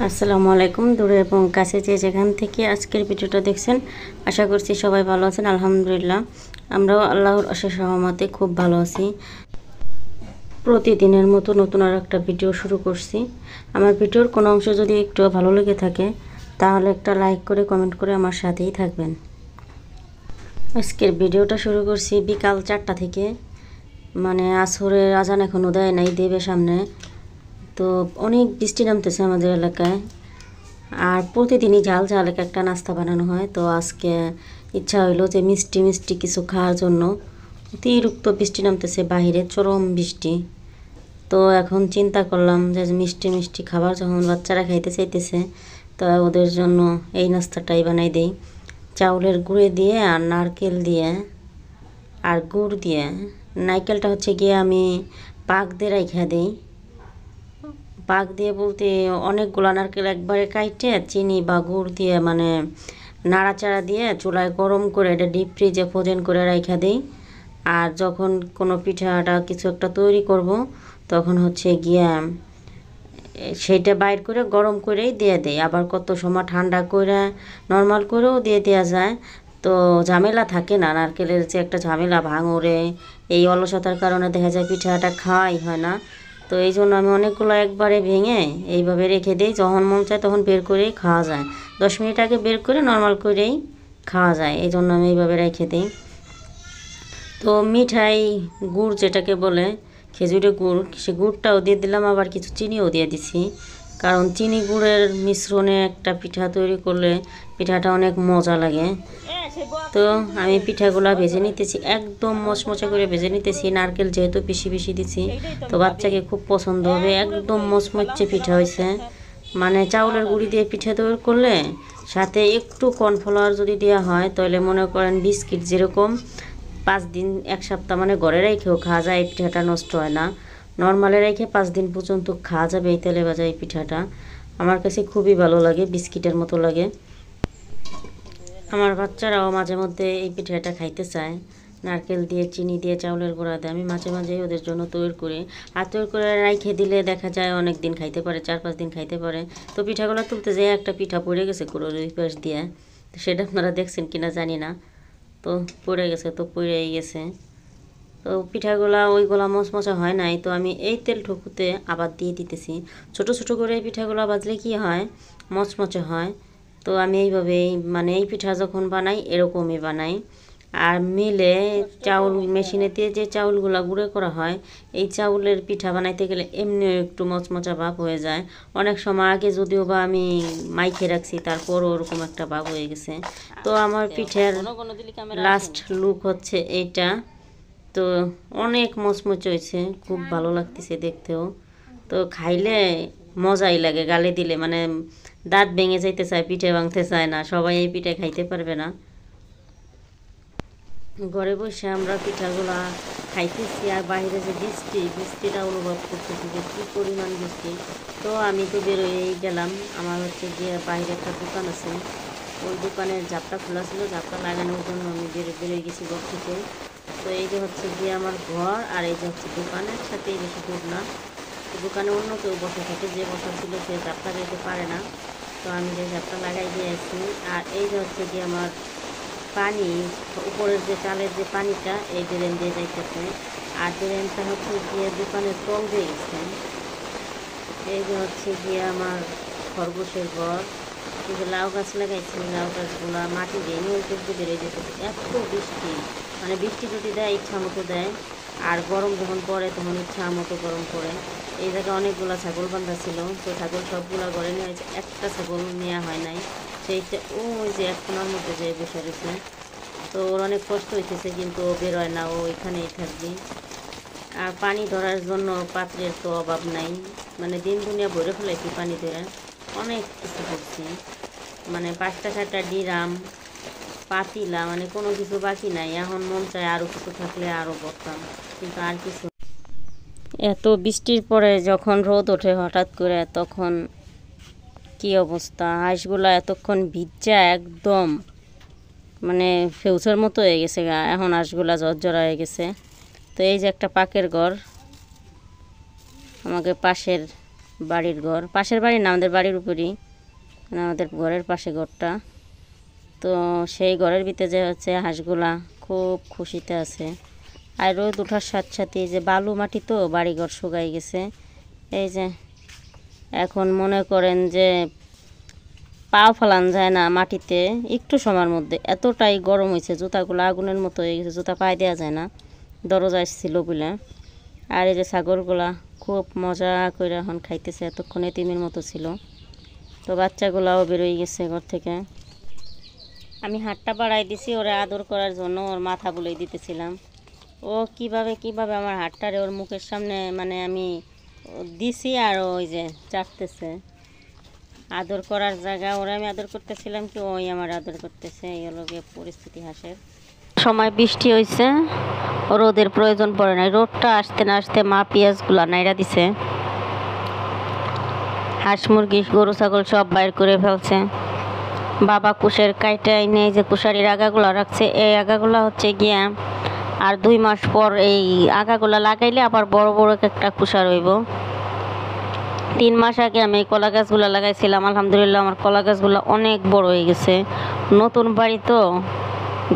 আসসালামু আলাইকুম। দূরে এবং কাছে যে যেখান থেকে আজকের ভিডিওটা দেখছেন, আশা করছি সবাই ভালো আছেন। আলহামদুলিল্লাহ, আমরাও আল্লাহর অশেষ রহমতে খুব ভালো আছি। প্রতিদিনের মতো নতুন আর একটা ভিডিও শুরু করছি। আমার ভিডিওর কোনো অংশ যদি একটু ভালো লেগে থাকে তাহলে একটা লাইক করে কমেন্ট করে আমার সাথেই থাকবেন। আজকের ভিডিওটা শুরু করছি বিকাল 4টা থেকে, মানে আসরের আজান এখনও দেয় নাই, দেবে সামনে। তো অনেক বৃষ্টি নামতেছে আমাদের এলাকায়, আর প্রতিদিনই ঝাল ঝাল একটা নাস্তা বানানো হয়। তো আজকে ইচ্ছা হইলো যে মিষ্টি মিষ্টি কিছু খাওয়ার জন্য। অতিরিক্ত বৃষ্টি নামতেছে, বাহিরে চরম বৃষ্টি। তো এখন চিন্তা করলাম যে মিষ্টি মিষ্টি খাবার যখন বাচ্চারা খাইতে চাইতেছে, তো ওদের জন্য এই নাস্তাটাই বানাই দেই। চাউলের গুঁড়ে দিয়ে আর নারকেল দিয়ে আর গুড় দিয়ে, নারকেলটা হচ্ছে গিয়ে আমি পাক দিয়ে রাইখা দিই। পাক দিয়ে বলতে অনেকগুলো নারকেল একবারে কাইটে চিনি বা গুড় দিয়ে, মানে নাড়াচাড়া দিয়ে চুলায় গরম করে এটা ডিপ ফ্রিজে ফ্রোজেন করে রাইখা দিই। আর যখন কোনো পিঠাটা কিছু একটা তৈরি করব, তখন হচ্ছে গিয়া সেইটা বাইর করে গরম করেই দিয়ে দেয়। আবার কত সময় ঠান্ডা করে নর্মাল করেও দিয়ে দেওয়া যায়। তো ঝামেলা থাকে না, নারকেলের যে একটা ঝামেলা ভাঙরে, এই অলসতার কারণে দেখা যায় পিঠাটা খাওয়াই হয় না। তো এই জন্য আমি অনেকগুলো একবারে ভেঙে এইভাবে রেখে দিই, যখন মন চায় তখন বের করেই খাওয়া যায়। 10 মিনিট আগে বের করে নর্মাল করেই খাওয়া যায়, এই জন্য আমি এইভাবে রেখে দিই। তো মিঠাই গুড় যেটাকে বলে খেজুরের গুড়, সে গুড়টাও দিয়ে দিলাম, আবার কিছু চিনিও দিয়ে দিছি। কারণ চিনি গুড়ের মিশ্রণে একটা পিঠা তৈরি করলে পিঠাটা অনেক মজা লাগে। তো আমি পিঠাগুলো ভেজে নিতেছি, একদম মচমচে করে ভেজে নিতেছি। নারকেল যেহেতু বেশি বেশি দিছি, তো বাচ্চাকে খুব পছন্দ হবে। একদম মচমচে পিঠা হয়েছে। মানে চাউলের গুঁড়ি দিয়ে পিঠা তৈরি করলে সাথে একটু কর্নফ্লাওয়ার যদি দেওয়া হয়, তাহলে মনে করেন বিস্কিট যেরকম 5 দিন 1 সপ্তাহ মানে ঘরে রেখেও খাওয়া যায়, এই পিঠাটা নষ্ট হয় না। নর্মালে রেখে 5 দিন পর্যন্ত খাওয়া যাবে এই তেলে ভাজা এই পিঠাটা। আমার কাছে খুবই ভালো লাগে, বিস্কিটের মতো লাগে। আমার বাচ্চারাও মাঝে মধ্যে এই পিঠাটা খাইতে চায়, নারকেল দিয়ে চিনি দিয়ে চাউলের গুঁড়া দিয়ে। আমি মাঝে মাঝেই ওদের জন্য তৈরি করি। আর তৈরি করে রাইখে দিলে দেখা যায় অনেক দিন খাইতে পারে, 4-5 দিন খাইতে পারে। তো পিঠাগুলো তুলতে যেয়ে একটা পিঠা পড়ে গেছে কুড়োর ওই পাশ দিয়ে, তো সেটা আপনারা দেখছেন কিনা জানি না। তো পড়ে গেছে, তো পড়েই গেছে। তো পিঠাগুলা ওইগুলা মচমচা হয় নাই, তো আমি এই তেল ঠুকুতে আবার দিয়ে দিতেছি। ছোট ছোট করে এই পিঠাগুলো বাজলে কি হয়, মচমচে হয়। তো আমি এইভাবেই, মানে এই পিঠা যখন বানাই এরকমই বানাই। আর মিলে চাউল মেশিনে দিয়ে যে চাউলগুলা গুঁড়ো করা হয়, এই চাউলের পিঠা বানাইতে গেলে এমনিও একটু মচমচা ভাব হয়ে যায়। অনেক সময় আগে যদিও বা আমি মাইখে রাখছি, তারপরও ওরকম একটা ভাব হয়ে গেছে। তো আমার পিঠার লাস্ট লুক হচ্ছে এইটা। তো অনেক মচমচে হয়েছে, খুব ভালো লাগতেছে দেখতেও। তো খাইলে মজাই লাগে, গালে দিলে মানে দাঁত ভেঙে যাইতে চায়, পিঠে ভাঙতে চায় না। সবাই এই পিঠে খাইতে পারবে না। ঘরে বসে আমরা পিঠাগুলা খাইতেছি, আর বাইরে যে বৃষ্টিটা অনুভব করতেছি যে কী পরিমাণ বৃষ্টি। তো আমি তো বেরোয়েই গেলাম। আমার হচ্ছে গিয়ে বাইরে একটা দোকান আছে, ওই দোকানের ঝাপটা খোলা ছিল, ঝাপটা লাগানোর জন্য আমি বেরোয় গেছি ঘর থেকে। তো এই যে হচ্ছে গিয়ে আমার ঘর, আর এই যে হচ্ছে দোকান, একসাথেই, বেশি দূর না। তো দোকানে অন্য কেউ বসে থাকে, যে বসা ছিল সে ঝাপটা যেতে পারে না। তো আমি যে ঝাপটা লাগাই দিয়েছি। আর এই যে হচ্ছে গিয়ে আমার পানি, উপরের যে চালের যে পানিটা, এই ড্রেন দিয়ে যাইতেছে। আর ড্রেনটা হচ্ছে গিয়ে দোকানের তল দিয়ে গেছে। এই যে হচ্ছে গিয়ে আমার খরগোশের ঘর। এই যে লাউ গাছ লাগাইছি, লাউ গাছগুলো মাটি দিয়ে নিয়ে উপর বেড়ে যেতেছে। এত বৃষ্টি, মানে বৃষ্টি যদি দেয় ইচ্ছা মতো দেয়, আর গরম যখন পড়ে তখন ইচ্ছা মতো গরম পড়ে। এই জায়গায় অনেকগুলো ছাগল বান্ধা ছিল, তো ছাগল সবগুলো ঘরে নিয়ে হয়েছে, একটা ছাগল নেওয়া হয় নাই। সেইটা ওই যে এক কোনার মধ্যে যে বসে রয়েছে। তো ওর অনেক কষ্ট হইতেছে, কিন্তু ও বেরোয় না, ও এখানেই থাকবে। আর পানি ধরার জন্য পাত্রের তো অভাব নাই, মানে দিন দুনিয়া ভরে ফেলাইছি পানি ধরে, অনেক কিছু করছি। মানে 5টা-6টা ডিরাম, পাতিলা, মানে কোনো কিছু বাকি নাই। এখন মন চায় আরও কিছু থাকলে আরও করতাম, কিন্তু আর কিছু। এত বৃষ্টির পরে যখন রোদ ওঠে হঠাৎ করে, তখন কি অবস্থা, হাঁসগুলা এতক্ষণ ভিজা একদম মানে ফেউসের মতো হয়ে গেছে গা। এখন হাঁসগুলা ঝরঝরা হয়ে গেছে। তো এই যে একটা পাকের ঘর, আমাকে পাশের বাড়ির ঘর, পাশের বাড়ি না, আমাদের বাড়ির উপরই, মানে আমাদের ঘরের পাশে ঘরটা। তো সেই ঘরের ভিতরে যে হচ্ছে হাঁসগুলা খুব খুশিতে আছে। আর রোদ ওঠার সাথে সাথে যে বালু মাটি তো বাড়িঘর শুকাই গেছে। এই যে এখন মনে করেন যে পাও ফেলান যায় না মাটিতে একটু সময়ের মধ্যে, এতটাই গরম হয়েছে, জুতাগুলো আগুনের মতো হয়ে গেছে, জুতা পায়ে দেওয়া যায় না, দরজা এসেছিল বলে। আর এই যে ছাগলগুলা খুব মজা করে এখন খাইতেছে, এতক্ষণে তিমির মতো ছিল। তো বাচ্চাগুলাও বেরোয় গেছে ঘর থেকে। আমি হাতটা বাড়াই দিছি ওরা আদর করার জন্য, ওর মাথা বুলাই দিতেছিলাম। ও কিভাবে কিভাবে আমার হাতটারে ওর মুখের সামনে মানে আমি দিছি, আর ওই যে চাটতেছে। আদর করার জায়গা, ওরা আমি আদর করতেছিলাম কি ওই আমার আদর করতেছে। এই হলো গিয়ে পরিস্থিতি হাঁসের। সময় বৃষ্টি হয়েছে, রোদের প্রয়োজন পড়ে নাই। রোদটা আসতে না আসতে মা পেঁয়াজগুলা নাইড়া দিছে। হাঁস মুরগি গরু ছাগল সব বাইর করে ফেলছে। বাবা কুশের কাইটা এনে যে কুশারির আগাগুলা রাখছে, এই আগাগুলা হচ্ছে গিয়া আর 2 মাস পর এই আগাগুলা লাগাইলে আবার বড় বড় একটা কুশার হইব। 3 মাস আগে আমি কলা গাছগুলো লাগাইছিলাম, আলহামদুলিল্লাহ আমার কলা গাছগুলো অনেক বড় হয়ে গেছে। নতুন বাড়ি তো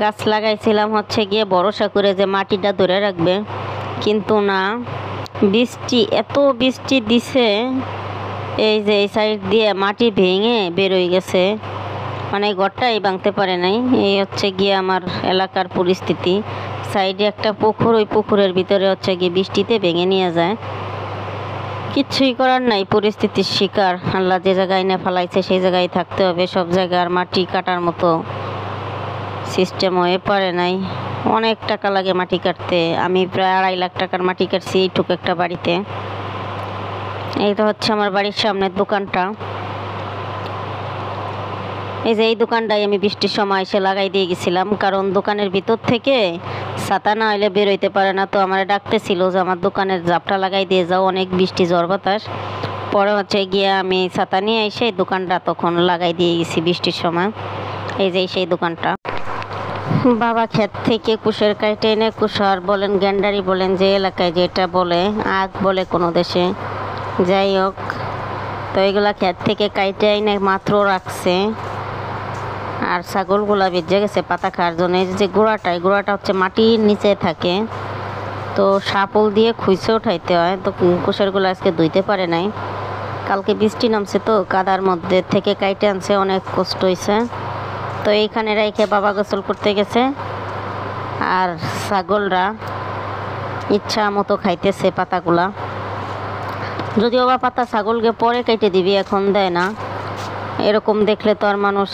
গাছ লাগাইছিলাম হচ্ছে গিয়ে ভরসা করে যে মাটিটা ধরে রাখবে, কিন্তু না, বৃষ্টি এত বৃষ্টি দিছে, এই যে এই সাইড দিয়ে মাটি ভেঙে বেরোয় গেছে, মানে ঘরটাই ভাঙতে পারে নাই। এই হচ্ছে গিয়ে আমার এলাকার পরিস্থিতি। সাইডে একটা পুকুর, ওই পুকুরের ভিতরে হচ্ছে গিয়ে বৃষ্টিতে ভেঙে নিয়ে যায়। কিচ্ছুই করার নাই, পরিস্থিতির শিকার। আল্লাহ যে জায়গায় না ফেলাইছে সেই জায়গায় থাকতে হবে। সব জায়গার মাটি কাটার মতো সিস্টেম হয়ে পারে নাই। অনেক টাকা লাগে মাটি কাটতে। আমি প্রায় 2.5 লাখ টাকার মাটি কাটছি এইটুকু একটা বাড়িতে। এইটা হচ্ছে আমার বাড়ির সামনের দোকানটা। এই যে এই দোকানটাই আমি বৃষ্টির সময় এসে লাগাই দিয়ে গেছিলাম, কারণ দোকানের ভিতর থেকে ছাতা না হইলে বেরোইতে পারে না। তো আমার ডাকতেছিল যে আমার দোকানের জাপটা লাগাই দিয়ে যাও, অনেক বৃষ্টি ঝড় বাতাস। পরে হচ্ছে গিয়ে আমি ছাতা নিয়ে এসে দোকানটা তখন লাগাই দিয়ে গেছি বৃষ্টির সময়। এই যে সেই দোকানটা। বাবা ক্ষেত থেকে কুশের কাইটে এনে, কুশার বলেন গ্যান্ডারি বলেন, যে এলাকায় যেটা বলে, আগ বলে কোনো দেশে, যাই হোক, তো এগুলা ক্ষেত থেকে কাইটে এনে মাত্র রাখছে। আর ছাগলগুলা বেজে গেছে পাতা খাওয়ার জন্য। এই যে গোড়াটা হচ্ছে মাটির নিচে থাকে, তো সাপল দিয়ে খুঁজে উঠাইতে হয়। তো কুশেরগুলো আজকে ধুইতে পারে নাই, কালকে বৃষ্টি নামছে তো কাদার মধ্যে থেকে কাইটে আনছে, অনেক কষ্ট হয়েছে। তো এইখানে রেখে বাবা গোসল করতে গেছে, আর ছাগলরা ইচ্ছা মতো খাইতেছে পাতাগুলা। যদিও বা পাতা ছাগলকে পরে কেটে দিবি, এখন দেয় না। এরকম দেখলে তো আর মানুষ